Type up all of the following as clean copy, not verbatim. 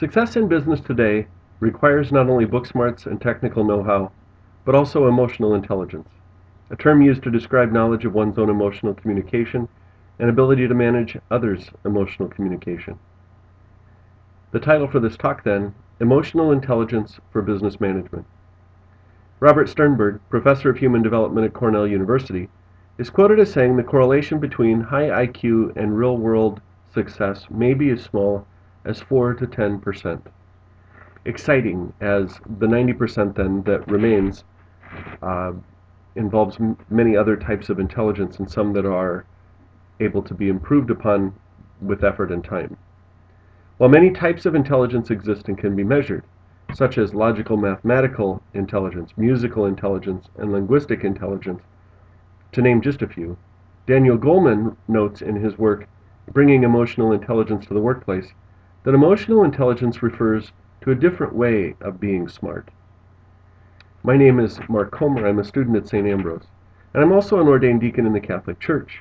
Success in business today requires not only book smarts and technical know-how, but also emotional intelligence, a term used to describe knowledge of one's own emotional communication and ability to manage others' emotional communication. The title for this talk then, Emotional Intelligence for Business Management. Robert Sternberg, professor of human development at Cornell University, is quoted as saying the correlation between high IQ and real-world success may be as small as 4 to 10%. Exciting, as the 90% then that remains involves many other types of intelligence, and some that are able to be improved upon with effort and time. While many types of intelligence exist and can be measured, such as logical mathematical intelligence, musical intelligence, and linguistic intelligence, to name just a few, Daniel Goleman notes in his work, Bringing Emotional Intelligence to the Workplace, that emotional intelligence refers to a different way of being smart. My name is Mark Comer. I'm a student at St. Ambrose, and I'm also an ordained deacon in the Catholic Church.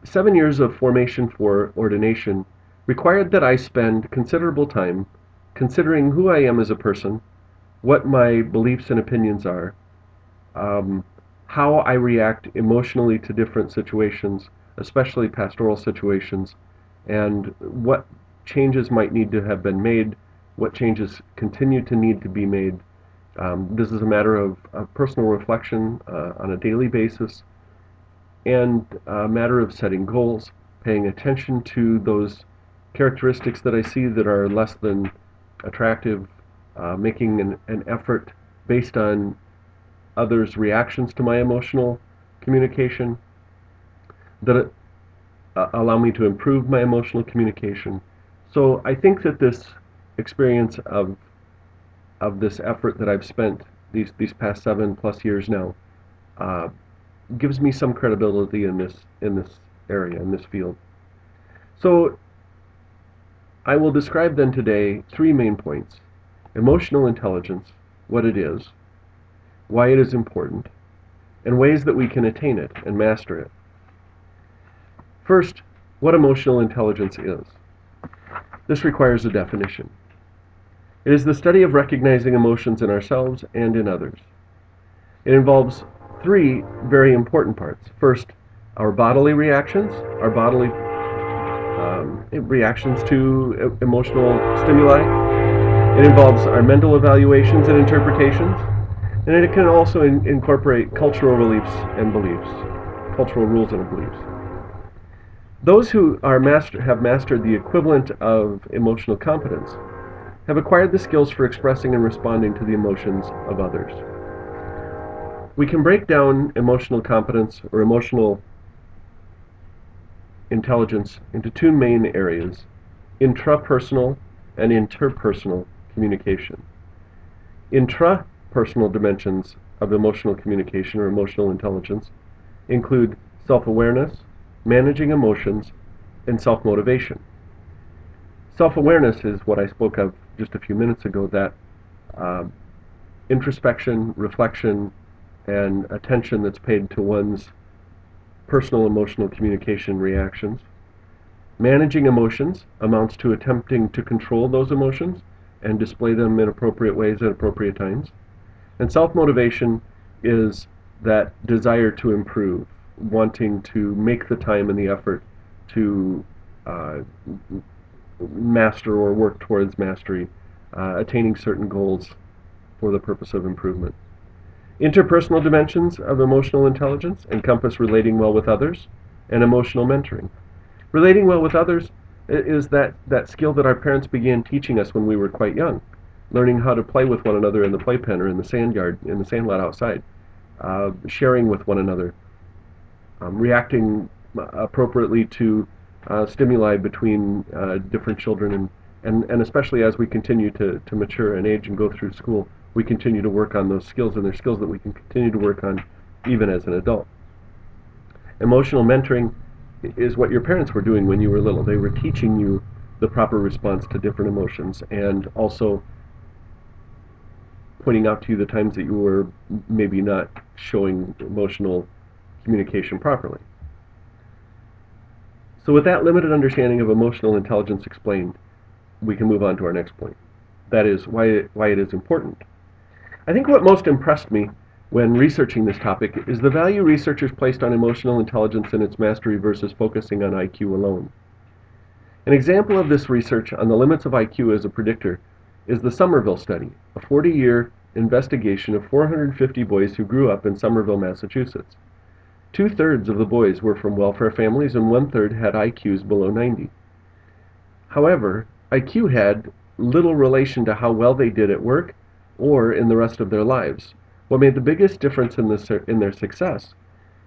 7 years of formation for ordination required that I spend considerable time considering who I am as a person, what my beliefs and opinions are, how I react emotionally to different situations, especially pastoral situations, and what changes might need to have been made, what changes continue to need to be made. This is a matter of personal reflection on a daily basis, and a matter of setting goals, paying attention to those characteristics that I see that are less than attractive, making an effort based on others' reactions to my emotional communication that allow me to improve my emotional communication. So I think that this experience of this effort that I've spent these past 7+ years now gives me some credibility in this area, in this field. So I will describe then today 3 main points: emotional intelligence, what it is, why it is important, and ways that we can attain it and master it. First, what emotional intelligence is. This requires a definition. It is the study of recognizing emotions in ourselves and in others. It involves 3 very important parts. First, our bodily reactions, our bodily reactions to emotional stimuli. It involves our mental evaluations and interpretations, and it can also incorporate cultural beliefs and beliefs, cultural rules and beliefs. Those who have mastered the equivalent of emotional competence have acquired the skills for expressing and responding to the emotions of others. We can break down emotional competence or emotional intelligence into 2 main areas: intrapersonal and interpersonal communication. Intrapersonal dimensions of emotional communication or emotional intelligence include self-awareness, managing emotions, and self-motivation. Self-awareness is what I spoke of just a few minutes ago, that introspection, reflection, and attention that's paid to one's personal emotional communication reactions. Managing emotions amounts to attempting to control those emotions and display them in appropriate ways at appropriate times. And self-motivation is that desire to improve, wanting to make the time and the effort to master or work towards mastery, attaining certain goals for the purpose of improvement. Interpersonal dimensions of emotional intelligence encompass relating well with others and emotional mentoring. Relating well with others is that skill that our parents began teaching us when we were quite young, learning how to play with one another in the playpen or in the sand yard, in the sand lot outside, sharing with one another, reacting appropriately to stimuli between different children, and especially as we continue to mature and age and go through school, we continue to work on those skills, and they're skills that we can continue to work on even as an adult. Emotional mentoring is what your parents were doing when you were little. They were teaching you the proper response to different emotions, and also pointing out to you the times that you were maybe not showing emotional communication properly. So with that limited understanding of emotional intelligence explained, we can move on to our next point. That is why it is important. I think what most impressed me when researching this topic is the value researchers placed on emotional intelligence and its mastery versus focusing on IQ alone. An example of this research on the limits of IQ as a predictor is the Somerville study, a 40-year investigation of 450 boys who grew up in Somerville, Massachusetts. 2/3 of the boys were from welfare families and 1/3 had IQs below 90. However, IQ had little relation to how well they did at work or in the rest of their lives. What made the biggest difference in their success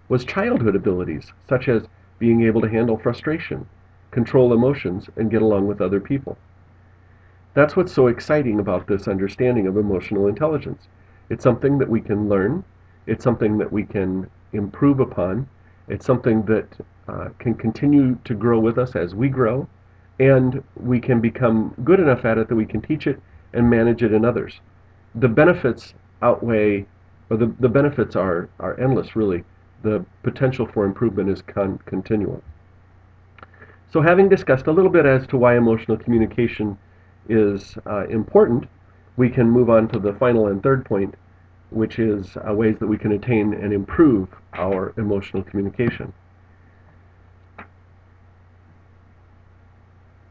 was childhood abilities, such as being able to handle frustration, control emotions, and get along with other people. That's what's so exciting about this understanding of emotional intelligence. It's something that we can learn, it's something that we can improve upon, it's something that can continue to grow with us as we grow, and we can become good enough at it that we can teach it and manage it in others. The benefits outweigh, or the benefits are endless, really. The potential for improvement is continual. So having discussed a little bit as to why emotional communication is important, we can move on to the final and third point, which is ways that we can attain and improve our emotional communication.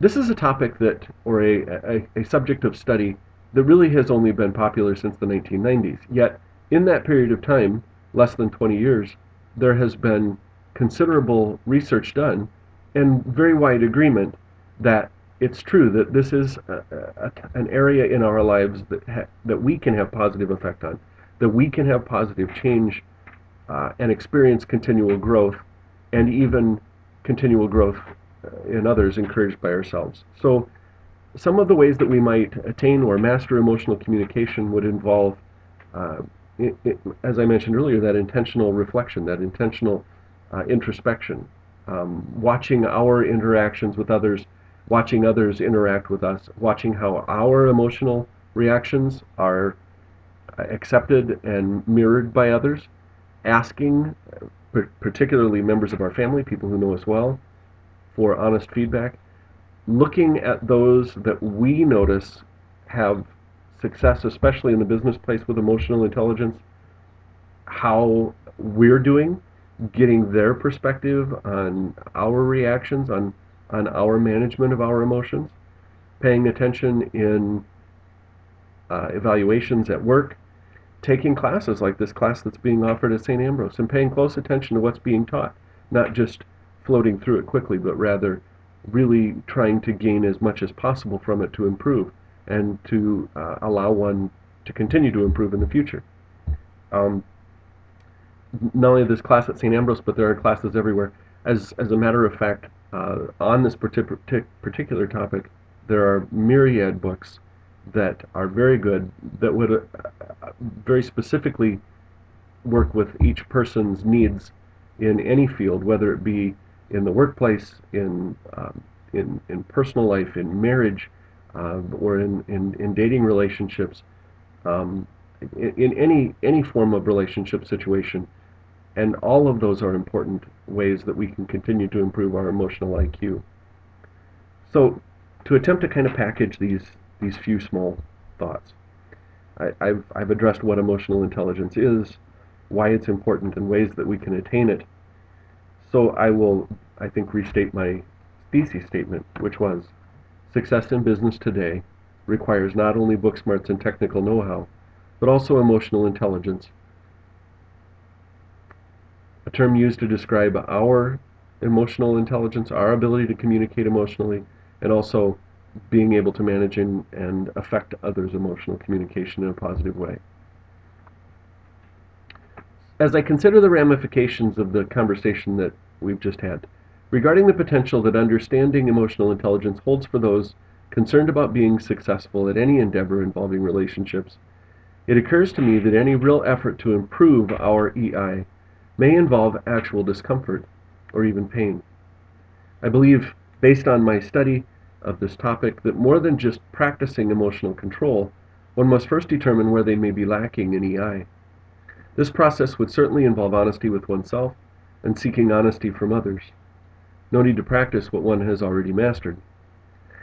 This is a topic that, or a subject of study that really has only been popular since the 1990s. Yet, in that period of time, less than 20 years, there has been considerable research done and very wide agreement that it's true that this is an area in our lives that we can have positive effect on, that we can have positive change and experience continual growth, and even continual growth in others encouraged by ourselves. So some of the ways that we might attain or master emotional communication would involve, as I mentioned earlier, that intentional reflection, that intentional introspection, watching our interactions with others, watching others interact with us, watching how our emotional reactions are accepted and mirrored by others, asking, particularly members of our family, people who know us well, for honest feedback, looking at those that we notice have success, especially in the business place with emotional intelligence, how we're doing, getting their perspective on our reactions, on our management of our emotions, paying attention in evaluations at work, taking classes like this class that's being offered at St. Ambrose, and paying close attention to what's being taught, not just floating through it quickly, but rather really trying to gain as much as possible from it to improve and to allow one to continue to improve in the future. Not only this class at St. Ambrose, but there are classes everywhere. As a matter of fact, on this particular topic, there are myriad books that are very good, that would very specifically work with each person's needs in any field, whether it be in the workplace, in personal life, in marriage, or in dating relationships, in any form of relationship situation. And all of those are important ways that we can continue to improve our emotional IQ. So to attempt to kind of package these few small thoughts, I've addressed what emotional intelligence is, why it's important, and ways that we can attain it. So I will, I think, restate my thesis statement, which was, success in business today requires not only book smarts and technical know-how, but also emotional intelligence, a term used to describe our emotional intelligence, our ability to communicate emotionally, and also being able to manage and affect others' emotional communication in a positive way. As I consider the ramifications of the conversation that we've just had, regarding the potential that understanding emotional intelligence holds for those concerned about being successful at any endeavor involving relationships, it occurs to me that any real effort to improve our EI may involve actual discomfort or even pain. I believe, based on my study of this topic, that more than just practicing emotional control, one must first determine where they may be lacking in EI. This process would certainly involve honesty with oneself and seeking honesty from others. No need to practice what one has already mastered.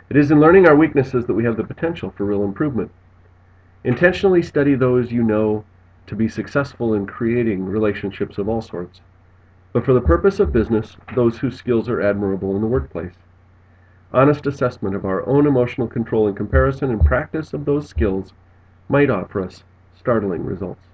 It is in learning our weaknesses that we have the potential for real improvement. Intentionally study those you know to be successful in creating relationships of all sorts, but for the purpose of business, those whose skills are admirable in the workplace. Honest assessment of our own emotional control in comparison and practice of those skills might offer us startling results.